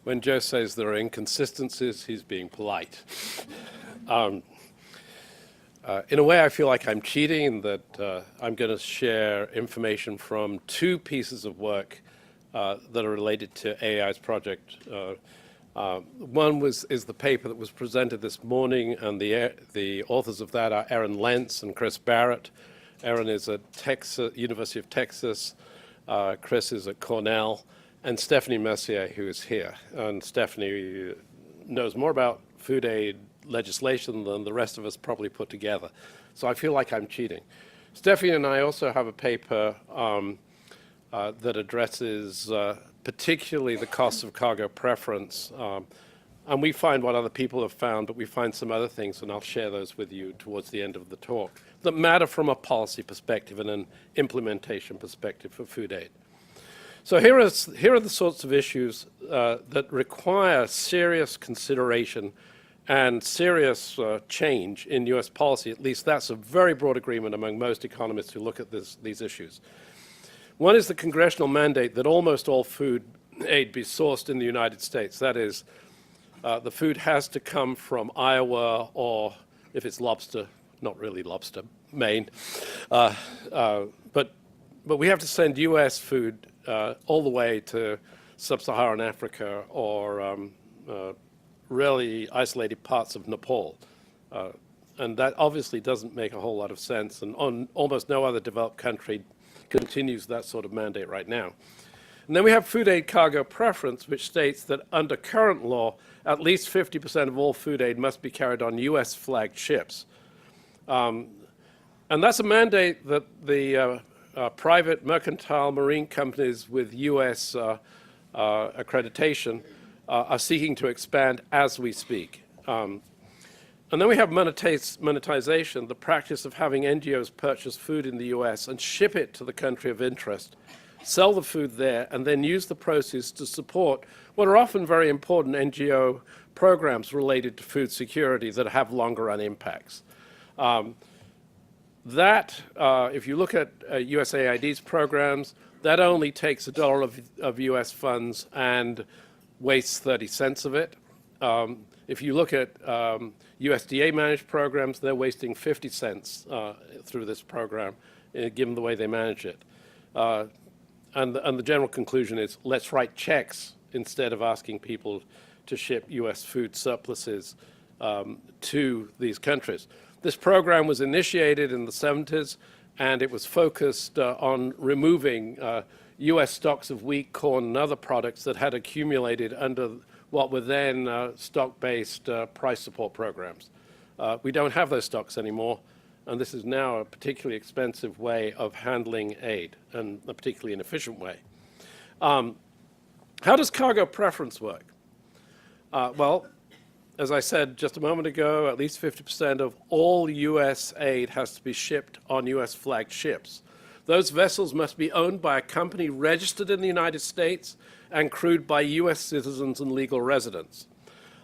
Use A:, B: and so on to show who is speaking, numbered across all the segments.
A: when Joe says there are inconsistencies, he's being polite. In a way, I feel like I'm cheating in that I'm going to share information from two pieces of work that are related to AI's project. One is the paper that was presented this morning, and the authors of that are Aaron Lentz and Chris Barrett. Aaron is at University of Texas, Chris is at Cornell, and Stephanie Mercier, who is here. And Stephanie knows more about food aid legislation than the rest of us probably put together. So I feel like I'm cheating. Stephanie and I also have a paper that addresses particularly the cost of cargo preference. And we find what other people have found, but we find some other things, and I'll share those with you towards the end of the talk, that matter from a policy perspective and an implementation perspective for food aid. So here are the sorts of issues that require serious consideration and serious change in US policy. At least that's a very broad agreement among most economists who look at these issues. One is the congressional mandate that almost all food aid be sourced in the United States. That is, the food has to come from Iowa, or if it's lobster, not really lobster, Maine. But we have to send US food all the way to sub-Saharan Africa or really isolated parts of Nepal. And that obviously doesn't make a whole lot of sense, and almost no other developed country continues that sort of mandate right now. And then we have food aid cargo preference, which states that under current law, at least 50% of all food aid must be carried on US flagged ships. And that's a mandate that the private mercantile marine companies with US accreditation are seeking to expand as we speak. And then we have monetization, the practice of having NGOs purchase food in the US and ship it to the country of interest, sell the food there, and then use the proceeds to support what are often very important NGO programs related to food security that have longer run impacts. If you look at USAID's programs, that only takes $1 of US funds and wastes 30 cents of it. If you look at USDA managed programs, they're wasting 50 cents through this program, given the way they manage it. And the general conclusion is, let's write checks instead of asking people to ship US food surpluses to these countries. This program was initiated in the 70s, and it was focused on removing US stocks of wheat, corn, and other products that had accumulated under what were then stock-based price support programs. We don't have those stocks anymore, and this is now a particularly expensive way of handling aid, and a particularly inefficient way. How does cargo preference work? Well, as I said just a moment ago, at least 50% of all US aid has to be shipped on US flagged ships. Those vessels must be owned by a company registered in the United States and crewed by US citizens and legal residents,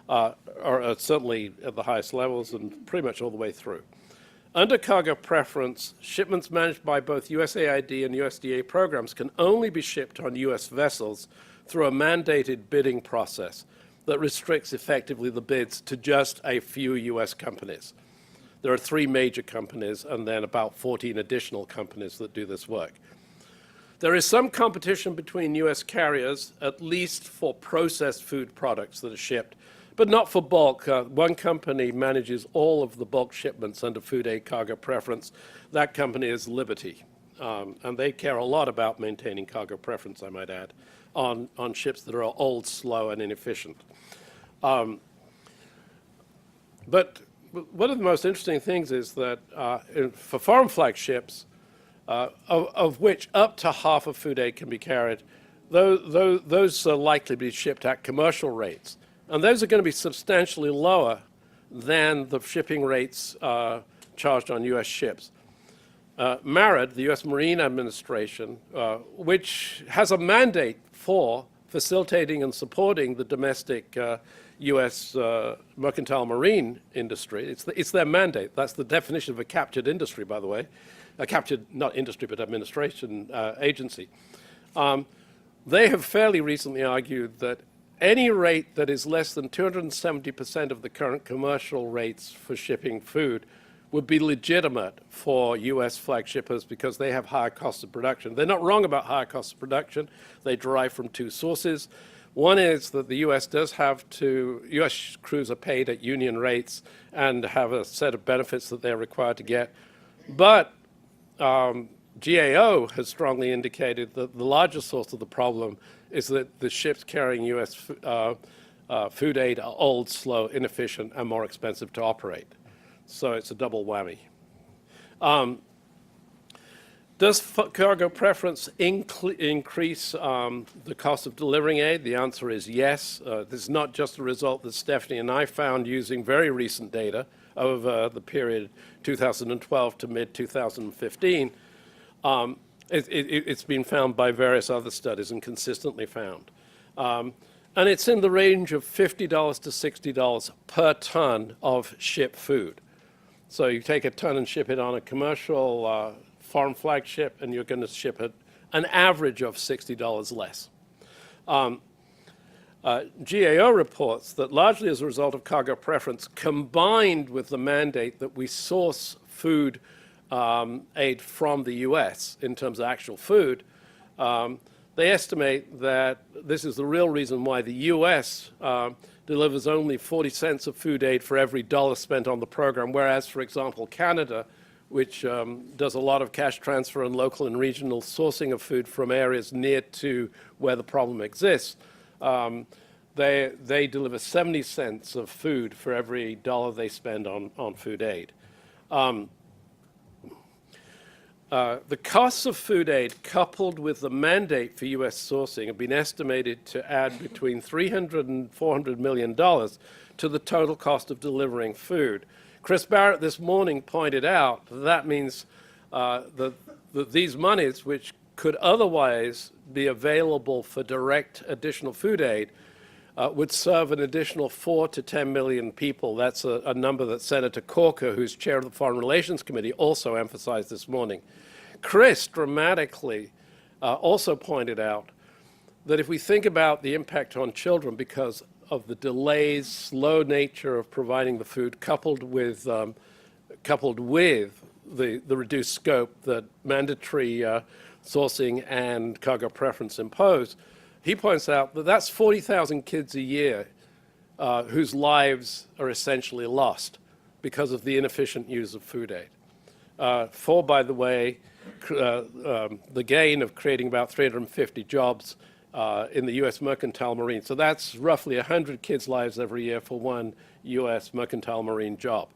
A: or certainly at the highest levels and pretty much all the way through. Under cargo preference, shipments managed by both USAID and USDA programs can only be shipped on US vessels through a mandated bidding process that restricts effectively the bids to just a few US companies. There are 3 major companies and then about 14 additional companies that do this work. There is some competition between US carriers, at least for processed food products that are shipped, but not for bulk. One company manages all of the bulk shipments under food aid cargo preference. That company is Liberty, and they care a lot about maintaining cargo preference, I might add, on ships that are old, slow, and inefficient. But one of the most interesting things is that for foreign flag ships, of which up to half of food aid can be carried, those are likely to be shipped at commercial rates. And those are going to be substantially lower than the shipping rates charged on US ships. MARAD, the US Marine Administration, which has a mandate for facilitating and supporting the domestic US mercantile marine industry. It's their mandate. That's the definition of a captured industry, by the way. A captured, not industry, but administration agency. They have fairly recently argued that any rate that is less than 270% of the current commercial rates for shipping food would be legitimate for US flag shippers because they have higher costs of production. They're not wrong about higher costs of production. They derive from two sources. One is that the US does have to, US crews are paid at union rates and have a set of benefits that they're required to get. But GAO has strongly indicated that the largest source of the problem is that the ships carrying US food aid are old, slow, inefficient, and more expensive to operate. So it's a double whammy. Does cargo preference increase the cost of delivering aid? The answer is yes. This is not just a result that Stephanie and I found using very recent data over the period 2012 to mid-2015. It's been found by various other studies and consistently found. And it's in the range of $50 to $60 per ton of shipped food. So you take a ton and ship it on a commercial foreign flag ship, and you're going to ship it an average of $60 less. GAO reports that largely as a result of cargo preference, combined with the mandate that we source food aid from the US in terms of actual food, they estimate that this is the real reason why the US delivers only 40 cents of food aid for every dollar spent on the program, whereas, for example, Canada, which does a lot of cash transfer and local and regional sourcing of food from areas near to where the problem exists, they deliver 70 cents of food for every dollar they spend on food aid. The costs of food aid coupled with the mandate for U.S. sourcing have been estimated to add between $300 and $400 million to the total cost of delivering food. Chris Barrett this morning pointed out that means that these monies, which could otherwise be available for direct additional food aid, would serve an additional 4 to 10 million people. That's a number that Senator Corker, who's chair of the Foreign Relations Committee, also emphasized this morning. Chris dramatically also pointed out that if we think about the impact on children because of the delays, slow nature of providing the food, coupled with the reduced scope that mandatory sourcing and cargo preference impose, he points out that that's 40,000 kids a year whose lives are essentially lost because of the inefficient use of food aid. For, by the way, the gain of creating about 350 jobs in the U.S. mercantile marine. So that's roughly 100 kids' lives every year for one U.S. mercantile marine job.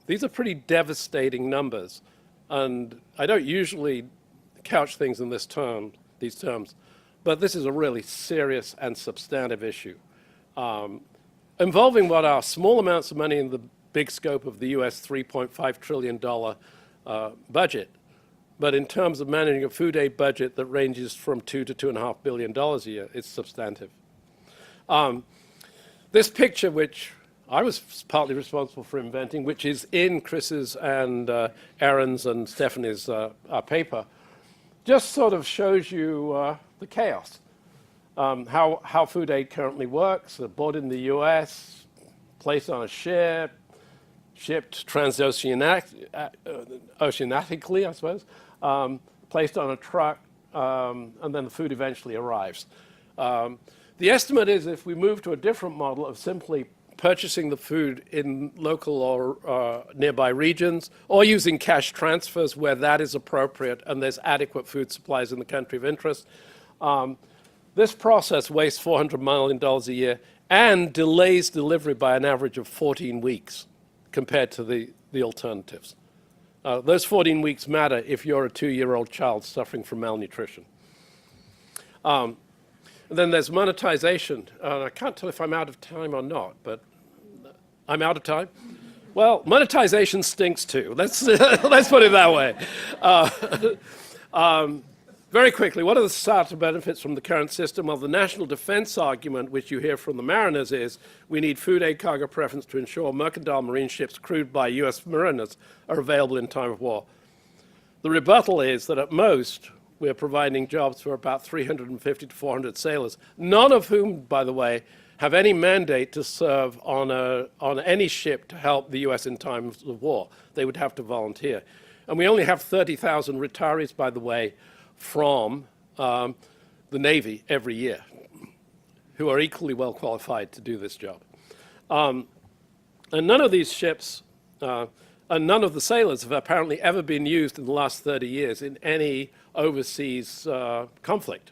A: These are pretty devastating numbers. And I don't usually couch things in these terms, but this is a really serious and substantive issue involving what are small amounts of money in the big scope of the U.S. $3.5 trillion budget. But in terms of managing a food aid budget that ranges from $2 to $2.5 billion a year, it's substantive. This picture, which I was partly responsible for inventing, which is in Chris's and Aaron's and Stephanie's paper, just sort of shows you the chaos. How food aid currently works, bought in the US, placed on a ship, shipped oceanically, I suppose, placed on a truck, and then the food eventually arrives. The estimate is if we move to a different model of simply purchasing the food in local or nearby regions, or using cash transfers where that is appropriate and there's adequate food supplies in the country of interest, this process wastes $400 million a year and delays delivery by an average of 14 weeks compared to the alternatives. Those 14 weeks matter if you're a 2-year-old child suffering from malnutrition. And then there's monetization. I can't tell if I'm out of time or not, but I'm out of time? Well, monetization stinks too. Let's put it that way. Very quickly, what are the starter benefits from the current system? Well, the national defense argument, which you hear from the mariners, is we need food aid cargo preference to ensure mercantile marine ships crewed by U.S. mariners are available in time of war. The rebuttal is that at most, we're providing jobs for about 350 to 400 sailors, none of whom, by the way, have any mandate to serve on any ship to help the U.S. in times of war. They would have to volunteer. And we only have 30,000 retirees, by the way, from the Navy every year, who are equally well qualified to do this job. And none of these ships, and none of the sailors have apparently ever been used in the last 30 years in any overseas conflict.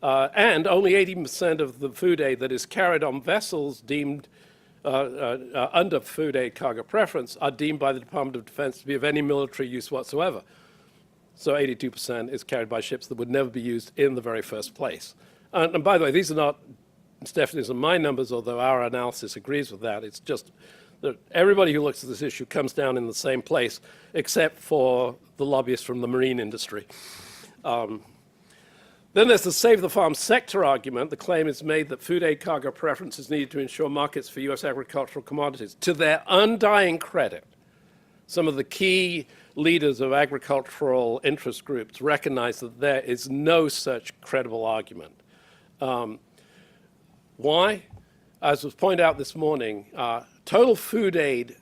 A: And only 80% of the food aid that is carried on vessels deemed under food aid cargo preference are deemed by the Department of Defense to be of any military use whatsoever. So 82% is carried by ships that would never be used in the very first place. And by the way, these are not Stephanie's and my numbers, although our analysis agrees with that. It's just that everybody who looks at this issue comes down in the same place, except for the lobbyists from the marine industry. Then there's the Save the Farm sector argument. The claim is made that food aid cargo preference is needed to ensure markets for U.S. agricultural commodities. To their undying credit, some of the key leaders of agricultural interest groups recognize that there is no such credible argument. Why? As was pointed out this morning, total food aid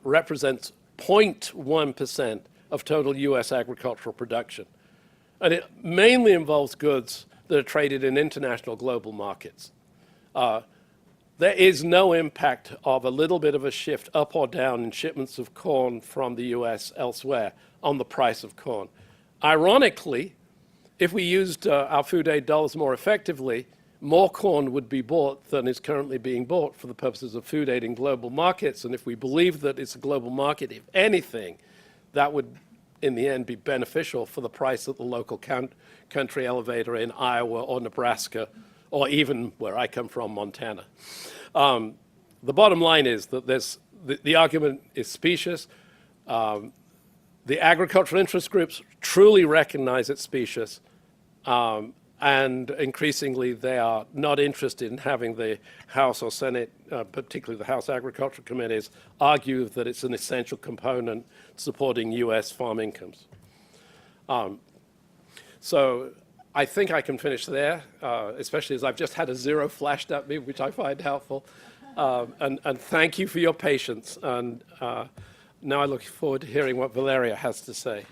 A: represents 0.1% of total U.S. agricultural production. And it mainly involves goods that are traded in international global markets. There is no impact of a little bit of a shift up or down in shipments of corn from the U.S. elsewhere on the price of corn. Ironically, if we used our food aid dollars more effectively, more corn would be bought than is currently being bought for the purposes of food aid in global markets. And if we believe that it's a global market, if anything, that would in the end be beneficial for the price at the local country elevator in Iowa or Nebraska, or even where I come from, Montana. The bottom line is that the argument is specious. The agricultural interest groups truly recognize it's specious, and increasingly they are not interested in having the House or Senate, particularly the House Agricultural Committees, argue that it's an essential component supporting U.S. farm incomes. So I think I can finish there, especially as I've just had a zero flashed at me, which I find helpful. And thank you for your patience. And now I look forward to hearing what Valeria has to say.